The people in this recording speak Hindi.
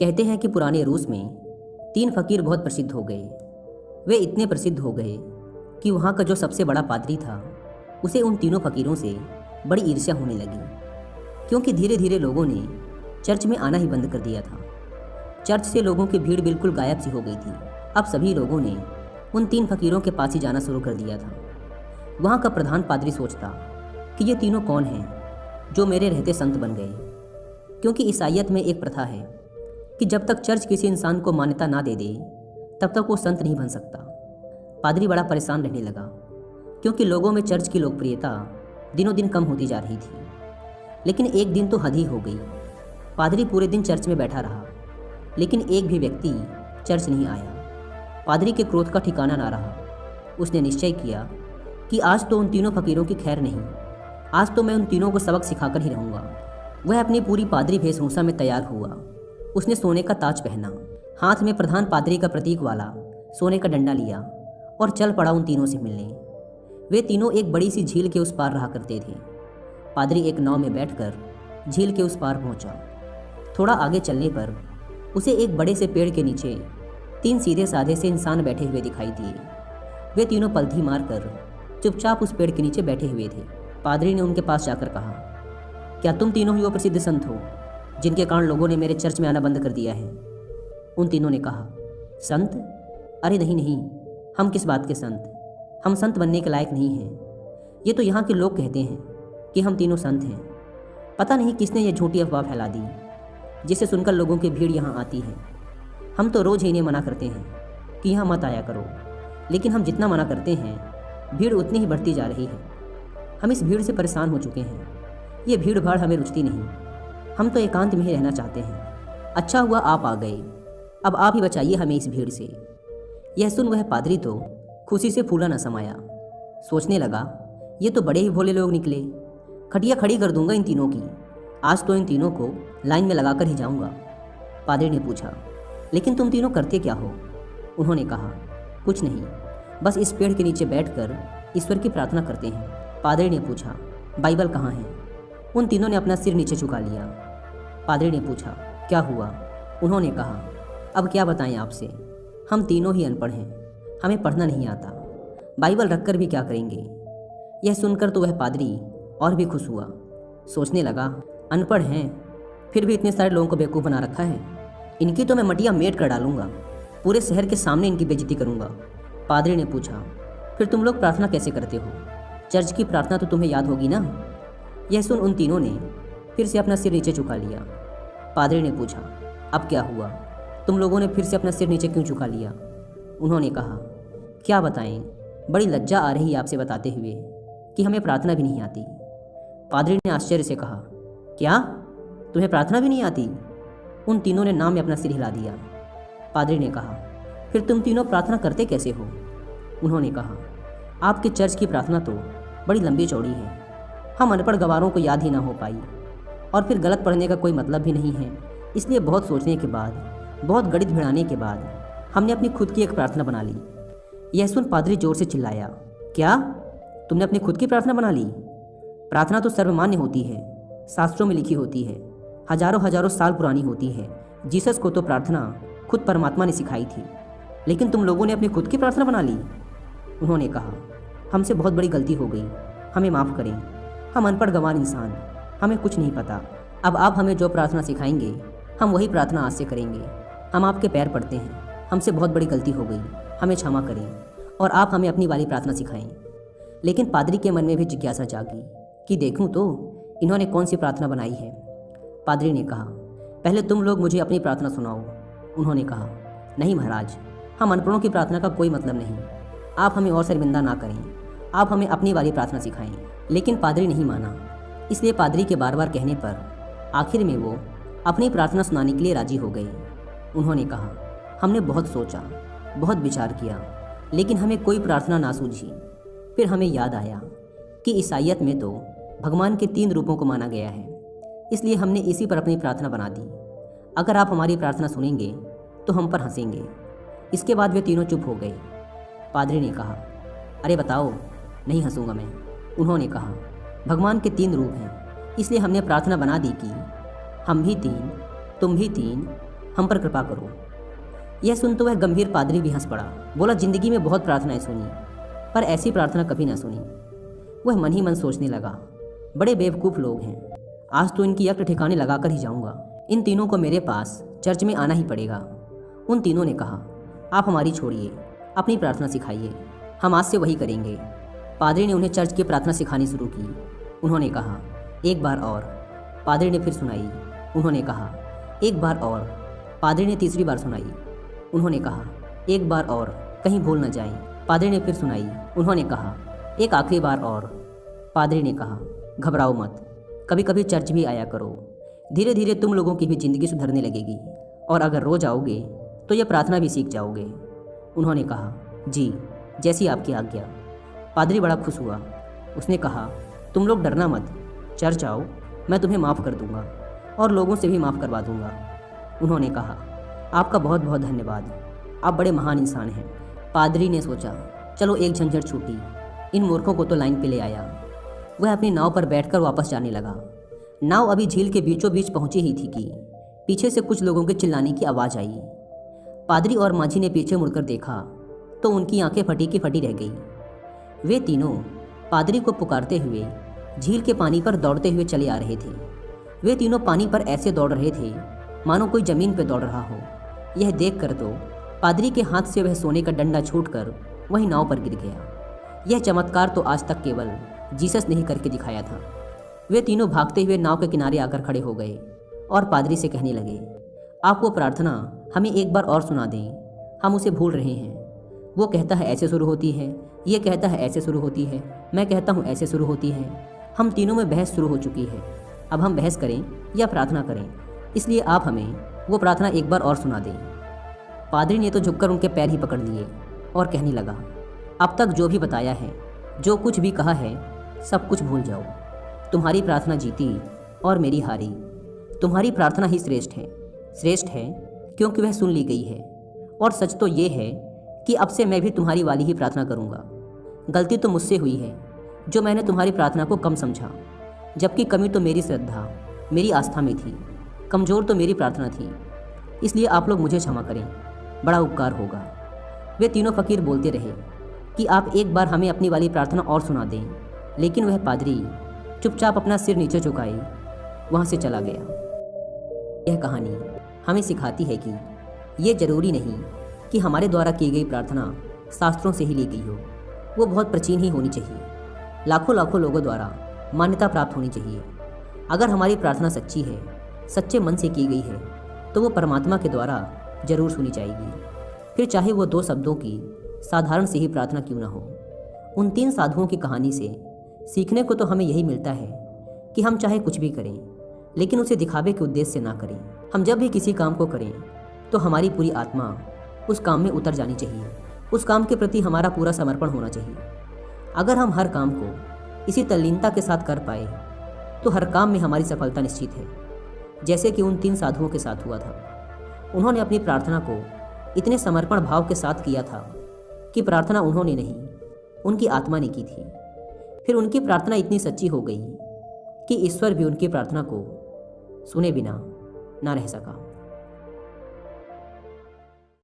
कहते हैं कि पुराने रूस में 3 फकीर बहुत प्रसिद्ध हो गए। वे इतने प्रसिद्ध हो गए कि वहाँ का जो सबसे बड़ा पादरी था उसे उन तीनों फकीरों से बड़ी ईर्ष्या होने लगी, क्योंकि धीरे धीरे लोगों ने चर्च में आना ही बंद कर दिया था। चर्च से लोगों की भीड़ बिल्कुल गायब सी हो गई थी। अब सभी लोगों ने उन 3 फकीरों के पास ही जाना शुरू कर दिया था। वहाँ का प्रधान पादरी सोचता कि ये तीनों कौन हैं जो मेरे रहते संत बन गए, क्योंकि ईसाइयत में एक प्रथा है कि जब तक चर्च किसी इंसान को मान्यता ना दे दे तब तक वो संत नहीं बन सकता। पादरी बड़ा परेशान रहने लगा, क्योंकि लोगों में चर्च की लोकप्रियता दिनों दिन कम होती जा रही थी। लेकिन एक दिन तो हद ही हो गई। पादरी पूरे दिन चर्च में बैठा रहा, लेकिन एक भी व्यक्ति चर्च नहीं आया। पादरी के क्रोध का ठिकाना ना रहा। उसने निश्चय किया कि आज तो उन तीनों फकीरों की खैर नहीं, आज तो मैं उन तीनों को सबक सिखाकर ही रहूँगा। वह अपनी पूरी पादरी वेशभूषा में तैयार हुआ। उसने सोने का ताज पहना, हाथ में प्रधान पादरी का प्रतीक वाला सोने का डंडा लिया और चल पड़ा उन तीनों से मिलने। वे तीनों एक बड़ी सी झील के उस पार रहा करते थे। पादरी एक नाव में बैठकर झील के उस पार पहुंचा। थोड़ा आगे चलने पर उसे एक बड़े से पेड़ के नीचे 3 सीधे साधे से इंसान बैठे हुए दिखाई दिए। वे तीनों पलथी मारकर चुपचाप उस पेड़ के नीचे बैठे हुए थे। पादरी ने उनके पास जाकर कहा, क्या तुम तीनों ही वो प्रसिद्ध संत हो जिनके कारण लोगों ने मेरे चर्च में आना बंद कर दिया है? उन तीनों ने कहा, संत? अरे नहीं नहीं, हम किस बात के संत? हम संत बनने के लायक नहीं हैं। ये तो यहाँ के लोग कहते हैं कि हम तीनों संत हैं। पता नहीं किसने ये झूठी अफवाह फैला दी, जिसे सुनकर लोगों की भीड़ यहाँ आती है। हम तो रोज़ ही इन्हें मना करते हैं कि यहाँ मत आया करो, लेकिन हम जितना मना करते हैं भीड़ उतनी ही बढ़ती जा रही है। हम इस भीड़ से परेशान हो चुके हैं। ये भीड़ भाड़ हमें रुचती नहीं। हम तो एकांत में ही रहना चाहते हैं। अच्छा हुआ आप आ गए, अब आप ही बचाइए हमें इस भीड़ से। यह सुन वह पादरी तो खुशी से फूला न समाया। सोचने लगा, ये तो बड़े ही भोले लोग निकले। खटिया खड़ी कर दूंगा इन तीनों की। आज तो इन तीनों को लाइन में लगाकर ही जाऊंगा। पादरी ने पूछा, लेकिन तुम तीनों करते क्या हो? उन्होंने कहा, कुछ नहीं, बस इस पेड़ के नीचे बैठकर ईश्वर की प्रार्थना करते हैं। पादरी ने पूछा, बाइबल कहाँ है? उन तीनों ने अपना सिर नीचे झुका लिया। पादरी ने पूछा, क्या हुआ? उन्होंने कहा, अब क्या बताएं आपसे, हम तीनों ही अनपढ़ हैं, हमें पढ़ना नहीं आता। बाइबल रखकर भी क्या करेंगे? यह सुनकर तो वह पादरी और भी खुश हुआ। सोचने लगा, अनपढ़ हैं फिर भी इतने सारे लोगों को बेवकूफ़ बना रखा है। इनकी तो मैं मटिया मेट कर डालूंगा, पूरे शहर के सामने इनकी बेइज्जती करूंगा। पादरी ने पूछा, फिर तुम लोग प्रार्थना कैसे करते हो? चर्च की प्रार्थना तो तुम्हें याद होगी ना? यह सुन उन तीनों ने फिर से अपना सिर नीचे झुका लिया। पादरी ने पूछा, अब क्या हुआ? तुम लोगों ने फिर से अपना सिर नीचे क्यों झुका लिया? उन्होंने कहा, क्या बताएं, बड़ी लज्जा आ रही है आपसे बताते हुए कि हमें प्रार्थना भी नहीं आती। पादरी ने आश्चर्य से कहा, क्या तुम्हें प्रार्थना भी नहीं आती? उन तीनों ने नाम में अपना सिर हिला दिया। पादरी ने कहा, फिर तुम तीनों प्रार्थना करते कैसे हो? उन्होंने कहा, आपके चर्च की प्रार्थना तो बड़ी लंबी चौड़ी है, हम अनपढ़ गवारों को याद ही ना हो पाई, और फिर गलत पढ़ने का कोई मतलब भी नहीं है। इसलिए बहुत सोचने के बाद, बहुत गणित भिड़ाने के बाद हमने अपनी खुद की एक प्रार्थना बना ली। यह सुन पादरी जोर से चिल्लाया, क्या तुमने अपनी खुद की प्रार्थना बना ली? प्रार्थना तो सर्वमान्य होती है, शास्त्रों में लिखी होती है, हजारों हजारों साल पुरानी होती है। जीसस को तो प्रार्थना खुद परमात्मा ने सिखाई थी, लेकिन तुम लोगों ने अपनी खुद की प्रार्थना बना ली। उन्होंने कहा, हमसे बहुत बड़ी गलती हो गई, हमें माफ़ करें। हम अनपढ़ गंवार इंसान, हमें कुछ नहीं पता। अब आप हमें जो प्रार्थना सिखाएंगे हम वही प्रार्थना आज से करेंगे। हम आपके पैर पड़ते हैं, हमसे बहुत बड़ी गलती हो गई, हमें क्षमा करें और आप हमें अपनी वाली प्रार्थना सिखाएं। लेकिन पादरी के मन में भी जिज्ञासा जागी कि देखूं तो इन्होंने कौन सी प्रार्थना बनाई है। पादरी ने कहा, पहले तुम लोग मुझे अपनी प्रार्थना सुनाओ। उन्होंने कहा, नहीं महाराज, हम अनपढ़ों की प्रार्थना का कोई मतलब नहीं, आप हमें और शर्मिंदा ना करें, आप हमें अपनी वाली प्रार्थना सिखाएं। लेकिन पादरी नहीं माना, इसलिए पादरी के बार बार कहने पर आखिर में वो अपनी प्रार्थना सुनाने के लिए राजी हो गए। उन्होंने कहा, हमने बहुत सोचा, बहुत विचार किया, लेकिन हमें कोई प्रार्थना ना सूझी। फिर हमें याद आया कि ईसाइयत में तो भगवान के 3 रूपों को माना गया है, इसलिए हमने इसी पर अपनी प्रार्थना बना दी। अगर आप हमारी प्रार्थना सुनेंगे तो हम पर हंसेंगे। इसके बाद वे तीनों चुप हो गए। पादरी ने कहा, अरे बताओ, नहीं हंसूंगा मैं। उन्होंने कहा, भगवान के 3 रूप हैं, इसलिए हमने प्रार्थना बना दी कि हम भी 3, तुम भी 3 हम पर कृपा करो। यह सुन तो वह गंभीर पादरी भी हंस पड़ा। बोला, जिंदगी में बहुत प्रार्थनाएं सुनी, पर ऐसी प्रार्थना कभी ना सुनी। वह मन ही मन सोचने लगा, बड़े बेवकूफ़ लोग हैं, आज तो इनकी अक्ल ठिकाने लगाकर ही जाऊंगा। इन तीनों को मेरे पास चर्च में आना ही पड़ेगा। उन तीनों ने कहा, आप हमारी छोड़िए, अपनी प्रार्थना सिखाइए, हम आज से वही करेंगे। पादरी ने उन्हें चर्च की प्रार्थना सिखानी शुरू की। उन्होंने कहा, एक बार और। पादरी ने फिर सुनाई। उन्होंने कहा, एक बार और। पादरी ने तीसरी बार सुनाई। उन्होंने कहा, एक बार और, कहीं भूल न जाएं। पादरी ने फिर सुनाई। उन्होंने कहा, एक आखिरी बार और। पादरी ने कहा, घबराओ मत, कभी कभी चर्च भी आया करो, धीरे धीरे तुम लोगों की भी ज़िंदगी सुधरने लगेगी, और अगर रोज आओगे तो यह प्रार्थना भी सीख जाओगे। उन्होंने कहा, जी, जैसी आपकी आज्ञा। पादरी बड़ा खुश हुआ। उसने कहा, तुम लोग डरना मत, चर्च आओ, मैं तुम्हें माफ़ कर दूंगा और लोगों से भी माफ़ करवा दूंगा। उन्होंने कहा, आपका बहुत बहुत धन्यवाद, आप बड़े महान इंसान हैं। पादरी ने सोचा, चलो एक झंझट छूटी, इन मूर्खों को तो लाइन पे ले आया। वह अपनी नाव पर बैठकर वापस जाने लगा। नाव अभी झील के बीचों बीच पहुंची ही थी कि पीछे से कुछ लोगों के चिल्लाने की आवाज़ आई। पादरी और माझी ने पीछे मुड़कर देखा तो उनकी आंखें फटी की फटी रह गई। वे तीनों पादरी को पुकारते हुए झील के पानी पर दौड़ते हुए चले आ रहे थे। वे तीनों पानी पर ऐसे दौड़ रहे थे मानो कोई ज़मीन पर दौड़ रहा हो। यह देखकर तो पादरी के हाथ से वह सोने का डंडा छूटकर वही नाव पर गिर गया। यह चमत्कार तो आज तक केवल जीसस ने ही करके दिखाया था। वे तीनों भागते हुए नाव के किनारे आकर खड़े हो गए और पादरी से कहने लगे, आप वो प्रार्थना हमें एक बार और सुना दें, हम उसे भूल रहे हैं। वो कहता है ऐसे शुरू होती है, ये कहता है ऐसे शुरू होती है, मैं कहता हूँ ऐसे शुरू होती है। हम तीनों में बहस शुरू हो चुकी है। अब हम बहस करें या प्रार्थना करें, इसलिए आप हमें वो प्रार्थना एक बार और सुना दें। पादरी ने तो झुककर उनके पैर ही पकड़ लिए और कहने लगा, अब तक जो भी बताया है, जो कुछ भी कहा है, सब कुछ भूल जाओ। तुम्हारी प्रार्थना जीती और मेरी हारी। तुम्हारी प्रार्थना ही श्रेष्ठ है। श्रेष्ठ है क्योंकि वह सुन ली गई है, और सच तो ये है कि अब से मैं भी तुम्हारी वाली ही प्रार्थना करूँगा। गलती तो मुझसे हुई है जो मैंने तुम्हारी प्रार्थना को कम समझा, जबकि कमी तो मेरी श्रद्धा, मेरी आस्था में थी, कमज़ोर तो मेरी प्रार्थना थी। इसलिए आप लोग मुझे क्षमा करें, बड़ा उपकार होगा। वे तीनों फ़कीर बोलते रहे कि आप एक बार हमें अपनी वाली प्रार्थना और सुना दें, लेकिन वह पादरी चुपचाप अपना सिर नीचे झुकाए वहाँ से चला गया। यह कहानी हमें सिखाती है कि ये ज़रूरी नहीं कि हमारे द्वारा की गई प्रार्थना शास्त्रों से ही ली गई हो। वो बहुत प्राचीन ही होनी चाहिए, लाखों लाखों लोगों द्वारा मान्यता प्राप्त होनी चाहिए। अगर हमारी प्रार्थना सच्ची है, सच्चे मन से की गई है, तो वो परमात्मा के द्वारा जरूर सुनी जाएगी, फिर चाहे वो 2 शब्दों की साधारण सी ही प्रार्थना क्यों ना हो। उन 3 साधुओं की कहानी से सीखने को तो हमें यही मिलता है कि हम चाहे कुछ भी करें, लेकिन उसे दिखावे के उद्देश्य से ना करें। हम जब भी किसी काम को करें तो हमारी पूरी आत्मा उस काम में उतर जानी चाहिए, उस काम के प्रति हमारा पूरा समर्पण होना चाहिए। अगर हम हर काम को इसी तल्लीनता के साथ कर पाए तो हर काम में हमारी सफलता निश्चित है, जैसे कि उन 3 साधुओं के साथ हुआ था। उन्होंने अपनी प्रार्थना को इतने समर्पण भाव के साथ किया था कि प्रार्थना उन्होंने नहीं, उनकी आत्मा ने की थी। फिर उनकी प्रार्थना इतनी सच्ची हो गई कि ईश्वर भी उनकी प्रार्थना को सुने बिना ना रह सका।